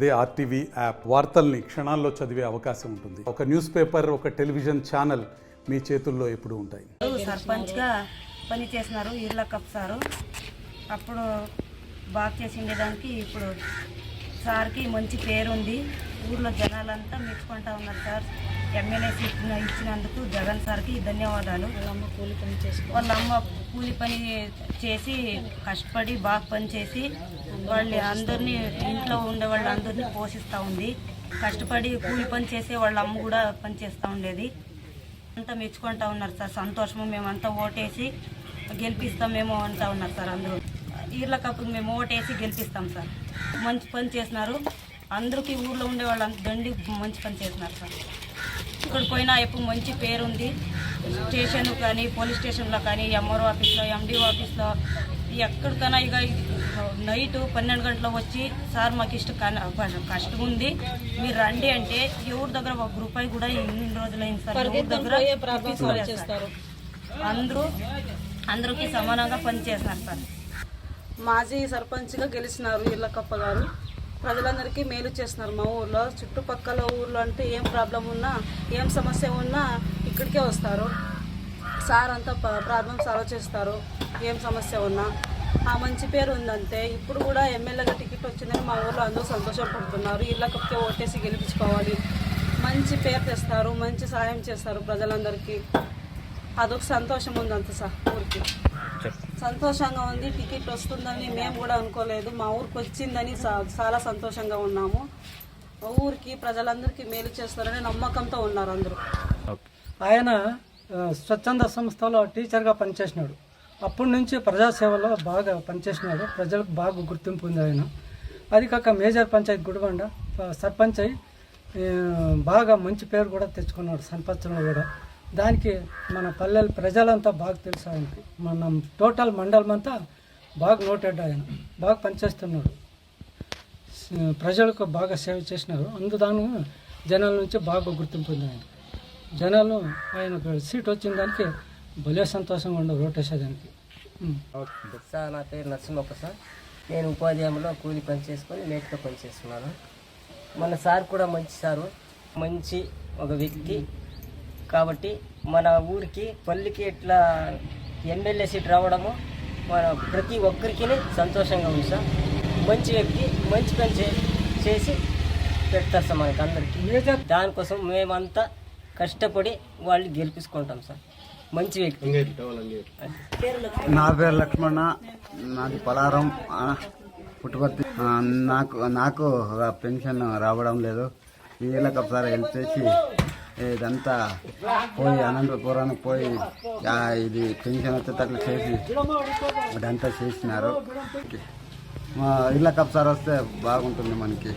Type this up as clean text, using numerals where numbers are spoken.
అదే RTV app వార్తల్ని క్షణాల్లో చదివే అవకాశం ఉంటుంది. ఒక న్యూస్ పేపర్, ఒక టెలివిజన్ ఛానల్ మీ చేతుల్లో ఎప్పుడూ ఉంటాయి. సర్పంచ్గా పని చేసినారు ఈర్లకప్ సారు. అప్పుడు బాగా చేసిండేదానికి ఇప్పుడు సార్కి మంచి పేరు ఉంది. ఊర్లో జనాలంతా మెచ్చుకుంటా ఉన్నారు సార్. ఎమ్మెల్యే ఇచ్చినందుకు జగన్ సార్కి ధన్యవాదాలు. వాళ్ళ అమ్మ కూలి పని చేసి కష్టపడి బాగా పని చేసి వాళ్ళు అందరినీ ఇంట్లో ఉండే వాళ్ళందరినీ పోషిస్తూ ఉంది. కష్టపడి కూలి పని చేసే వాళ్ళ అమ్మ కూడా పని చేస్తూ ఉండేది. అంతా మెచ్చుకుంటా ఉన్నారు సార్. సంతోషము, మేమంతా ఓటేసి గెలిపిస్తాం మేము అంటా ఉన్నారు సార్. అందరూ ఈర్లకప్పుకి మేము ఓటేసి గెలిపిస్తాం సార్. మంచి పని చేసినారు. అందరికీ ఊర్లో ఉండే వాళ్ళంతా దండి మంచి పని చేసినారు సార్. ఇక్కడ పోయినా ఎప్పుడు మంచి పేరు ఉంది. స్టేషన్ కానీ, పోలీస్ స్టేషన్లో కానీ, ఎంఆర్ఓ ఆఫీస్లో, ఎండిఓ ఆఫీస్లో, ఎక్కడికైనా ఇక నైట్ 12 గంటలకు వచ్చి సార్ మాకు కష్టం ఉంది మీరు రండి అంటే ఎవరి దగ్గర ఒక రూపాయి కూడా ఇన్ని రోజులైంది సార్. ఎవరి దగ్గర చేస్తారు. అందరికీ సమానంగా పనిచేస్తున్నారు సార్. మాజీ సర్పంచ్గా గెలిచినారు ఈర్లకప్ప గారు. ప్రజలందరికీ మేలు చేస్తున్నారు. మా ఊర్లో చుట్టుపక్కల ఊర్లో అంటే ఏం ప్రాబ్లం ఉన్నా, ఏం సమస్య ఉన్నా ఇక్కడికే వస్తారు. సార్ అంతా ప్రాబ్లం సాల్వ్ చేస్తారు. ఏం సమస్య ఉన్నా ఆ మంచి పేరు ఉందంటే ఇప్పుడు కూడా ఎమ్మెల్యేగా టికెట్ వచ్చిందని మా ఊర్లో అందరూ సంతోషపడుతున్నారు. ఈర్లకప్పకే ఓటేసి గెలిపించుకోవాలి. మంచి పేరు తెస్తారు, మంచి సాయం చేస్తారు ప్రజలందరికీ. అదొక సంతోషం ఉంది అంత సార్. ఊరికి సంతోషంగా ఉంది. టికెట్ వస్తుందని మేము కూడా అనుకోలేదు. మా ఊరికి వచ్చిందని చాలా సంతోషంగా ఉన్నాము. ఊరికి ప్రజలందరికీ మేలు చేస్తారని నమ్మకంతో ఉన్నారు అందరూ. ఆయన స్వచ్ఛంద సంస్థలో టీచర్గా పనిచేసినాడు. అప్పటి నుంచి ప్రజాసేవలో బాగా పనిచేసినాడు. ప్రజలకు బాగా గుర్తింపు ఉంది ఆయన. అది కాక మేజర్ పంచాయతీ గుడిబండ సర్పంచ్ అయి బాగా మంచి పేరు కూడా తెచ్చుకున్నాడు సర్పంచ్లో కూడా. దానికి మన పల్లెల ప్రజలంతా బాగా తెలుసు ఆయనకి. మన టోటల్ మండలం అంతా బాగా నోటెడ్. ఆయన బాగా పనిచేస్తున్నాడు. ప్రజలకు బాగా సేవ చేసినారు. అందుదాను జనాల నుంచి బాగా గుర్తింపు ఉంది ఆయన. జనాలు ఆయనకు సీట్ వచ్చిన దానికి భలే సంతోషంగా ఉండవు ఓటేసేదానికి. సార్ నా పేరు నరసింహప్ప సార్. నేను ఉపాధ్యాయంలో కూలి పని చేసుకొని మేకతో పని చేస్తున్నాను. మన సార్ కూడా మంచి సారు, మంచి ఒక వ్యక్తి కాబట్టి మన ఊరికి పల్లికి ఇట్లా ఎమ్మెల్యే సీట్ రావడము మన ప్రతి ఒక్కరికి సంతోషంగా ఉంది సార్. మంచి వ్యక్తి, మంచి పని చేసి పెడతారు సార్ మనకి అందరికీ. దానికోసం మేమంతా కష్టపడి వాళ్ళు గెలిపించుకుంటాం సార్. మంచి వ్యక్తి. నా పేరు లక్ష్మణ, నాది పలారం పుట్టుపర్తి. నాకు పెన్షన్ రావడం లేదు. ఈర్లకప్ప సార్ హెల్ప్ చేసి ఇదంతా పోయి అనంతపురానికి పోయి ఇది పెన్షన్ వచ్చేటట్లు చేసి ఇదంతా చేసినారు. ఈర్లకప్ప సార్ వస్తే బాగుంటుంది మనకి.